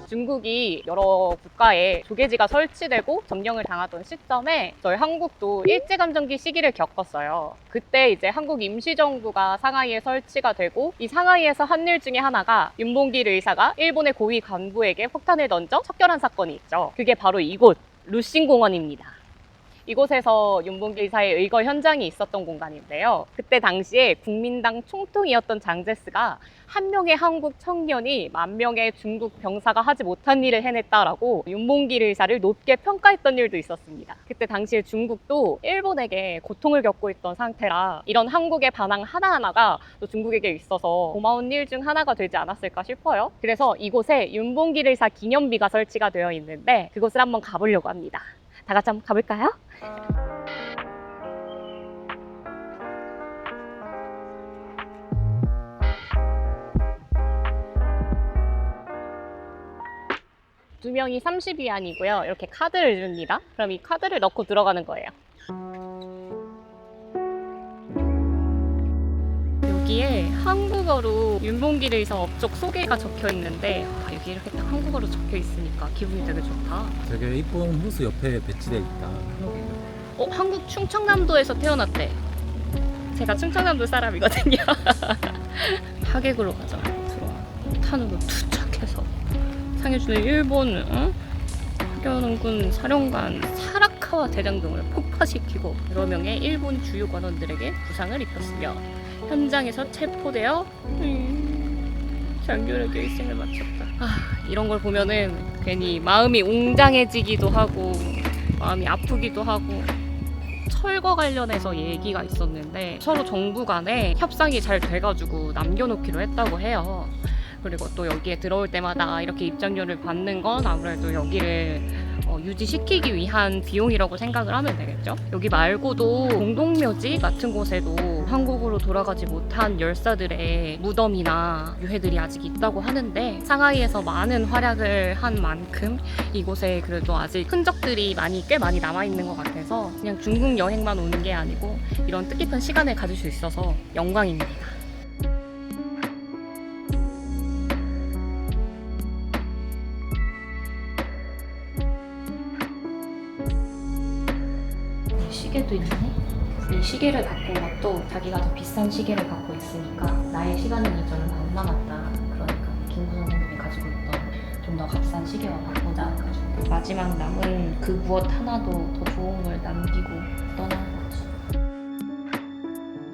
중국이 여러 국가에 조계지가 설치되고 점령을 당하던 시점에 저희 한국도 일제감정기 시기를 겪었어요. 그때 이제 한국 임시정부가 상하이에 설치가 되고 이 상하이에서 한 일 중에 하나가 윤봉길 의사가 일본의 고위 간부에게 폭탄을 던져 척결한 사건이 있죠. 그게 바로 이곳 루싱공원입니다. 이곳에서 윤봉길 의사의 의거 현장이 있었던 공간인데요. 그때 당시에 국민당 총통이었던 장제스가 한 명의 한국 청년이 10,000명의 중국 병사가 하지 못한 일을 해냈다라고 윤봉길 의사를 높게 평가했던 일도 있었습니다. 그때 당시에 중국도 일본에게 고통을 겪고 있던 상태라 이런 한국의 반항 하나하나가 또 중국에게 있어서 고마운 일 중 하나가 되지 않았을까 싶어요. 그래서 이곳에 윤봉길 의사 기념비가 설치가 되어 있는데 그곳을 한번 가보려고 합니다. 다 같이 한번 가볼까요? 두 명이 30위안이고요. 이렇게 카드를 줍니다. 그럼 이 카드를 넣고 들어가는 거예요. 여기에 한국어로 윤봉길 의사 업적 소개가 적혀 있는데 여기 이렇게 딱 한국어로 적혀 있으니까 기분이 되게 좋다. 되게 이쁜 호수 옆에 배치돼 있다. 한국 충청남도에서 태어났대. 제가 충청남도 사람이거든요. 하객으로 가자. 들어와. 탄으로 투착해서 상해주는 일본 학연군 사령관 사라카와 대장 등을 폭파시키고 여러 명의 일본 주요 관원들에게 부상을 입혔으며 현장에서 체포되어 장교에게 일생을 마쳤다. 이런 걸 보면은 괜히 마음이 웅장해지기도 하고 마음이 아프기도 하고. 철거 관련해서 얘기가 있었는데 서로 정부 간에 협상이 잘 돼가지고 남겨놓기로 했다고 해요. 그리고 또 여기에 들어올 때마다 이렇게 입장료를 받는 건 아무래도 여기를 유지시키기 위한 비용이라고 생각을 하면 되겠죠. 여기 말고도 공동묘지 같은 곳에도 한국으로 돌아가지 못한 열사들의 무덤이나 유해들이 아직 있다고 하는데 상하이에서 많은 활약을 한 만큼 이곳에 그래도 아직 흔적들이 꽤 많이 남아있는 것 같아서 그냥 중국 여행만 오는 게 아니고 이런 뜻깊은 시간을 가질 수 있어서 영광입니다. 시계도 있네. 이 시계를 갖고 온 것도 자기가 더 비싼 시계를 갖고 있으니까 나의 시간은 이제는 안 남았다. 그러니까 김구 선생님이 가지고 있던 좀 더 값싼 시계와 바꾸자 해가지고 마지막 남은 그 무엇 하나도 더 좋은 걸 남기고 떠나는 거지.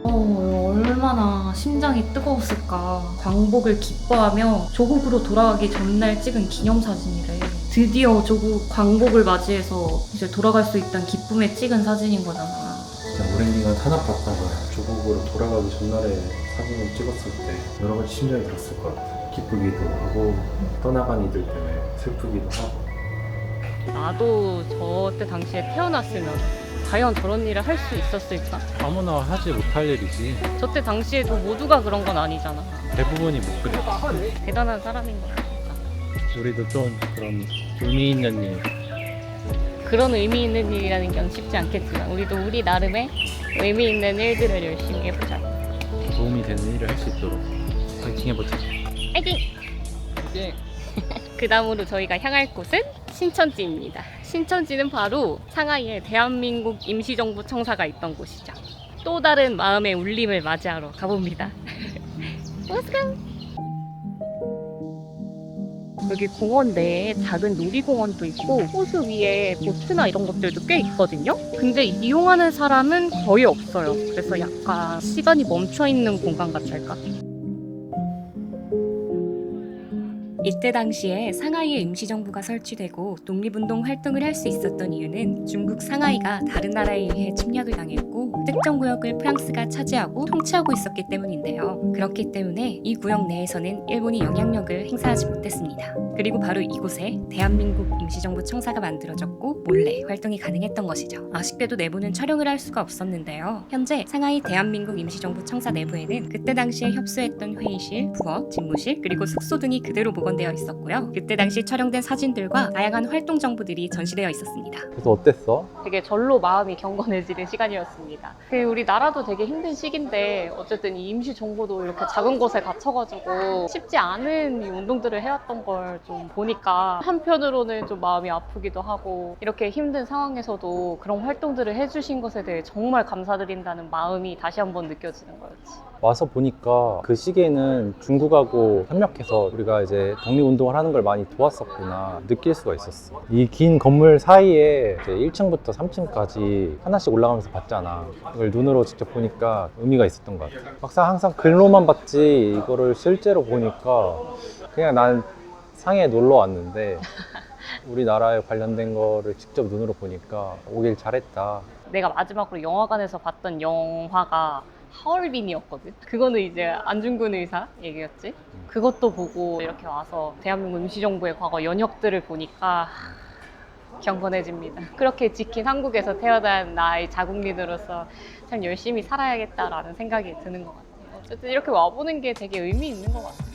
얼마나 심장이 뜨거웠을까. 광복을 기뻐하며 조국으로 돌아가기 전날 찍은 기념사진이래. 드디어 조국 광복을 맞이해서 이제 돌아갈 수 있다는 기쁨에 찍은 사진인 거잖아. 진짜 오랜 기간 탄압받다가 조국으로 돌아가기 전날에 사진을 찍었을 때 여러 가지 심정이 들었을 것 같아. 기쁘기도 하고 떠나간 이들 때문에 슬프기도 하고. 나도 저때 당시에 태어났으면 과연 저런 일을 할 수 있었을까? 아무나 하지 못할 일이지. 저때 당시에도 모두가 그런 건 아니잖아. 대부분이 못 그래. 대단한 사람인 것 같아. 우리도 좀 그런 의미 있는 일. 그런 의미 있는 일이라는 건 쉽지 않겠지만 우리도 우리 나름의 의미 있는 일들을 열심히 해보자. 도움이 되는 일을 할 수 있도록 파이팅 해보자. 파이팅! 파이팅! 그 다음으로 저희가 향할 곳은 신천지입니다. 신천지는 바로 상하이에 대한민국 임시정부 청사가 있던 곳이죠. 또 다른 마음의 울림을 맞이하러 가봅니다. Let's go! 여기 공원 내에 작은 놀이공원도 있고 호수 위에 보트나 이런 것들도 꽤 있거든요. 근데 이용하는 사람은 거의 없어요. 그래서 약간 시간이 멈춰있는 공간 같달까? 이때 당시에 상하이에 임시정부가 설치되고 독립운동 활동을 할 수 있었던 이유는 중국 상하이가 다른 나라에 의해 침략을 당했고 특정 구역을 프랑스가 차지하고 통치하고 있었기 때문인데요. 그렇기 때문에 이 구역 내에서는 일본이 영향력을 행사하지 못했습니다. 그리고 바로 이곳에 대한민국 임시정부 청사가 만들어졌고 몰래 활동이 가능했던 것이죠. 아쉽게도 내부는 촬영을 할 수가 없었는데요. 현재 상하이 대한민국 임시정부 청사 내부에는 그때 당시에 협소했던 회의실, 부엌, 집무실, 그리고 숙소 등이 그대로 보건되어 있었고요. 그때 당시 촬영된 사진들과 다양한 활동 정보들이 전시되어 있었습니다. 그래서 어땠어? 되게 절로 마음이 경건해지는 시간이었습니다. 있습니다. 우리나라도 되게 힘든 시기인데 어쨌든 이 임시 정부도 이렇게 작은 곳에 갇혀가지고 쉽지 않은 이 운동들을 해왔던 걸 좀 보니까 한편으로는 좀 마음이 아프기도 하고 이렇게 힘든 상황에서도 그런 활동들을 해주신 것에 대해 정말 감사드린다는 마음이 다시 한번 느껴지는 거였지. 와서 보니까 그 시기에는 중국하고 협력해서 우리가 이제 독립운동을 하는 걸 많이 도왔었구나 느낄 수가 있었어. 이 긴 건물 사이에 이제 1층부터 3층까지 하나씩 올라가면서 봤잖아. 이걸 눈으로 직접 보니까 의미가 있었던 것 같아. 막상 항상 글로만 봤지 이거를 실제로 보니까 그냥 난 상해에 놀러 왔는데 우리나라에 관련된 거를 직접 눈으로 보니까 오길 잘했다. 내가 마지막으로 영화관에서 봤던 영화가 하얼빈이었거든. 그거는 이제 안중근 의사 얘기였지. 그것도 보고 이렇게 와서 대한민국 임시정부의 과거 연역들을 보니까 경건해집니다. 그렇게 지킨 한국에서 태어난 나의 자국민으로서 참 열심히 살아야겠다라는 생각이 드는 것 같아요. 어쨌든 이렇게 와보는 게 되게 의미 있는 것 같아요.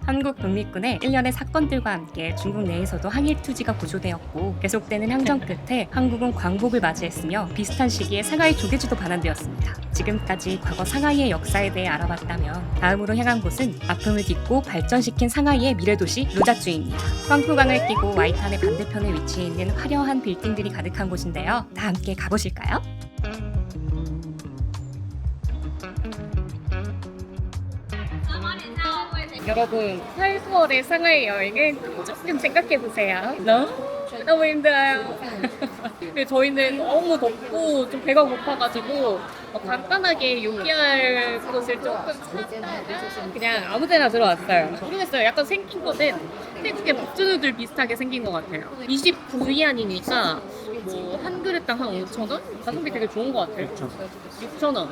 한국 독립군의 일련의 사건들과 함께 중국 내에서도 항일 투지가 고조되었고 계속되는 항전 끝에 한국은 광복을 맞이했으며 비슷한 시기에 상하이 조계지도 반환되었습니다. 지금까지 과거 상하이의 역사에 대해 알아봤다면 다음으로 향한 곳은 아픔을 딛고 발전시킨 상하이의 미래도시 루자주입니다. 황푸강을 끼고 와이탄의 반대편에 위치해 있는 화려한 빌딩들이 가득한 곳인데요. 다 함께 가보실까요? 여러분, 8월의 상하이 여행은 조금 생각해보세요. 너무 힘들어요. 근데 저희는 너무 덥고 좀 배가 고파가지고 간단하게 요기할 곳을 조금 찾다가 그냥 아무 데나 들어왔어요. 모르겠어요. 약간 생긴 거는 태국의 밥주누들 비슷하게 생긴 것 같아요. 29위안이니까 뭐 한 그릇당 한 5,000원? 가성비 되게 좋은 것 같아요. 6,000원.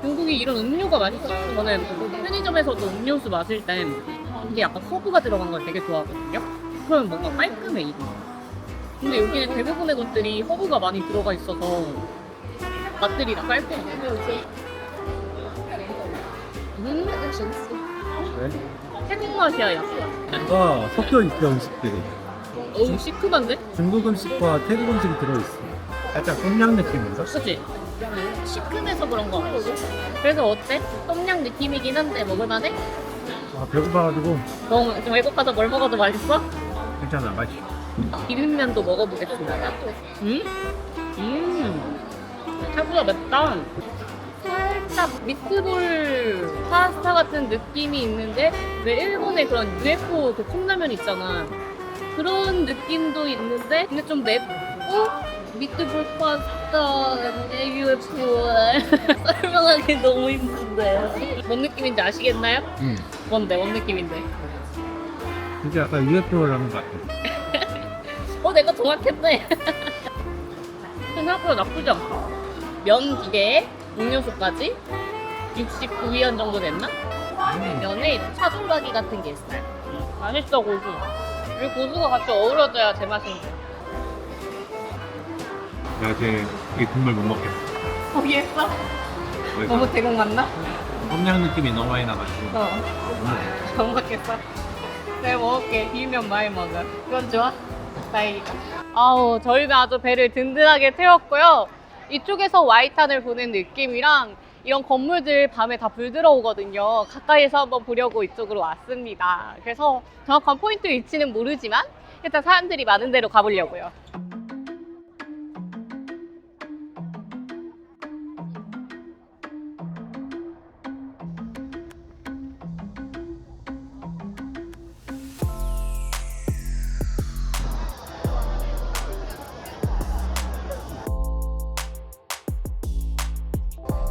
중국이 이런 음료가 맛있어요. 저는 편의점에서도 음료수 마실 때 이게 약간 허브가 들어간 걸 되게 좋아하거든요. 그러면 뭔가 깔끔해, 이게. 근데 여기는 대부분의 것들이 허브가 많이 들어가 있어서 맛들이 다 깔끔해. 태국 맛이야, 약간. 뭔가 섞여 있어 음식들이. 어우, 시큼한데? 중국 음식과 태국 음식이 들어있어. 살짝 똠양 느낌인가? 그치? 시큼해서 그런 거 같아. 그래서 어때? 똠양 느낌이긴 한데 먹을만해? 아 배고파가지고 너무 좀 외국 가서 뭘 먹어도 맛있어? 괜찮아 맛있어. 비빔면도 먹어보겠습니다. 생각보다 맵다. 살짝 미트볼 파스타 같은 느낌이 있는데 왜 일본의 그런 UFO 그 컵라면 있잖아. 그런 느낌도 있는데 근데 좀 맵고 미트볼 파스타 UFO 설명하기 너무 힘든데 뭔 느낌인지 아시겠나요? 응. 뭔데? 뭔 느낌인데? 진짜 약간 UFO라는 것 같아. 내가 정확했네. 생각보다 나쁘지 않다. 면 2개에 음료수까지 69위안 정도 됐나? 면에 차돌박이 같은 게 있어요. 맛있어, 고수. 이 고수가 같이 어우러져야 제맛인데. 야, 이 국물 못 먹겠어. 포기했어? 너무 대국 맞나? 똠양 느낌이 너무 많이 나가지고. 못 먹겠어. 내가 먹을게. 비빔면 많이 먹어. 그건 좋아? 다행이다. 아우, 저희는 아주 배를 든든하게 태웠고요. 이쪽에서 와이탄을 보는 느낌이랑 이런 건물들 밤에 다 불 들어오거든요. 가까이서 한번 보려고 이쪽으로 왔습니다. 그래서 정확한 포인트 위치는 모르지만 일단 사람들이 많은 데로 가보려고요.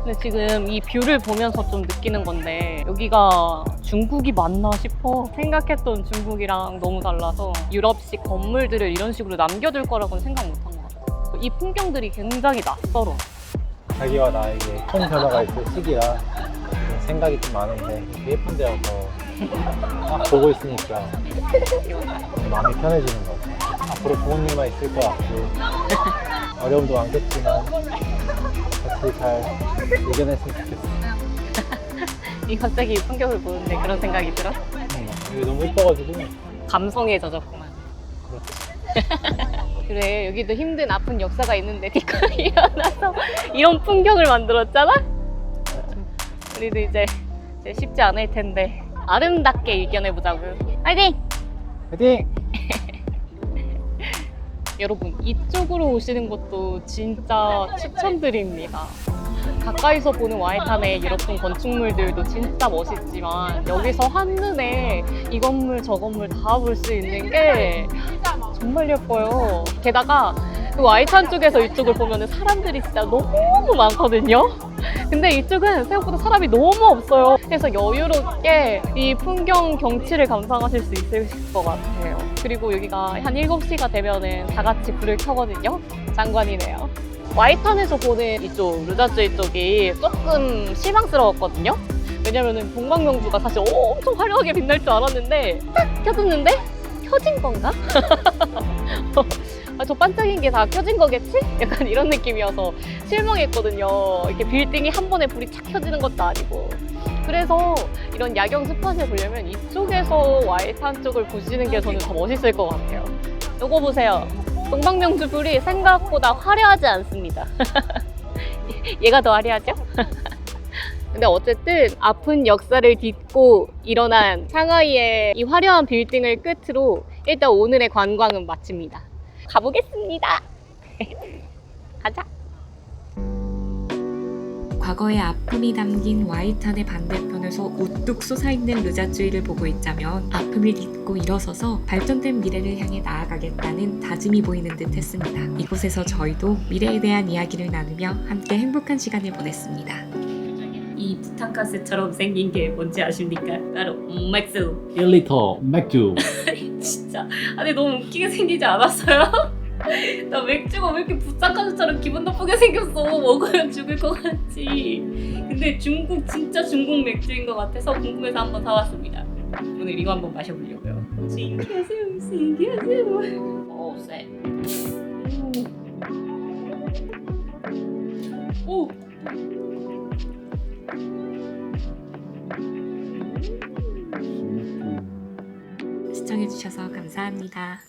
근데 지금 이 뷰를 보면서 좀 느끼는 건데 여기가 중국이 맞나 싶어. 생각했던 중국이랑 너무 달라서 유럽식 건물들을 이런 식으로 남겨둘 거라고는 생각 못한 것 같아. 이 풍경들이 굉장히 낯설어. 자기와 나에게 큰 변화가 있을 시기라 좀 생각이 좀 많은데 예쁜 데여서 딱 보고 있으니까 마음이 편해지는 것 같아요. 앞으로 좋은 일만 있을 것 같고 어려움도 많겠지만 같이 잘 이겨냈으면 좋겠어요. 이 갑자기 이 풍경을 보는데 그런 생각이 들어? 이게 너무 예뻐가지고. 감성에 젖었구만. 그래, 여기도 힘든 아픈 역사가 있는데 니가 일어나서 이런 풍경을 만들었잖아? 우리도 이제 쉽지 않을 텐데 아름답게 이겨내보자고. 화이팅! 화이팅! 여러분, 이쪽으로 오시는 것도 진짜 추천드립니다. 가까이서 보는 와이탄의 유럽풍 건축물들도 진짜 멋있지만 여기서 한눈에 이 건물 저 건물 다 볼 수 있는 게 정말 예뻐요. 게다가 그 와이탄 쪽에서 이쪽을 보면 사람들이 진짜 너무 많거든요. 근데 이쪽은 생각보다 사람이 너무 없어요. 그래서 여유롭게 이 풍경 경치를 감상하실 수 있을 것 같아요. 그리고 여기가 한 7시가 되면은 다 같이 불을 켜거든요. 장관이네요. 와이탄에서 보는 이쪽 르자쯔이 쪽이 조금 실망스러웠거든요. 왜냐면은 동방명주가 사실 엄청 화려하게 빛날 줄 알았는데 딱 켜졌는데 켜진 건가? 아, 저 반짝인 게 다 켜진 거겠지? 약간 이런 느낌이어서 실망했거든요. 이렇게 빌딩이 한 번에 불이 착 켜지는 것도 아니고. 그래서 이런 야경 스팟을 보려면 이쪽에서 와이탄 쪽을 보시는 게 저는 더 멋있을 것 같아요. 요거 보세요. 동방명주 불이 생각보다 화려하지 않습니다. 얘가 더 화려하죠? 근데 어쨌든 아픈 역사를 딛고 일어난 상하이의 이 화려한 빌딩을 끝으로 일단 오늘의 관광은 마칩니다. 가보겠습니다. 가자. 과거의 아픔이 담긴 와이탄의 반대편에서 우뚝 솟아있는 르자쯔이를 보고 있자면 아픔을 딛고 일어서서 발전된 미래를 향해 나아가겠다는 다짐이 보이는 듯 했습니다. 이곳에서 저희도 미래에 대한 이야기를 나누며 함께 행복한 시간을 보냈습니다. 이 부탄가스처럼 생긴 게 뭔지 아십니까? 바로 맥주. 1리터 맥주. 진짜 아니 너무 웃기게 생기지 않았어요? 나 맥주가 왜 이렇게 부탄가스처럼 기분 나쁘게 생겼어. 먹으면 죽을 것 같지. 근데 중국 진짜 중국 맥주인 것 같아서 궁금해서 한번 사왔습니다. 오늘 이거 한번 마셔보려고요. 신기하세요, 신기하세요. 오, 쎄. 오. 시청해주셔서 감사합니다.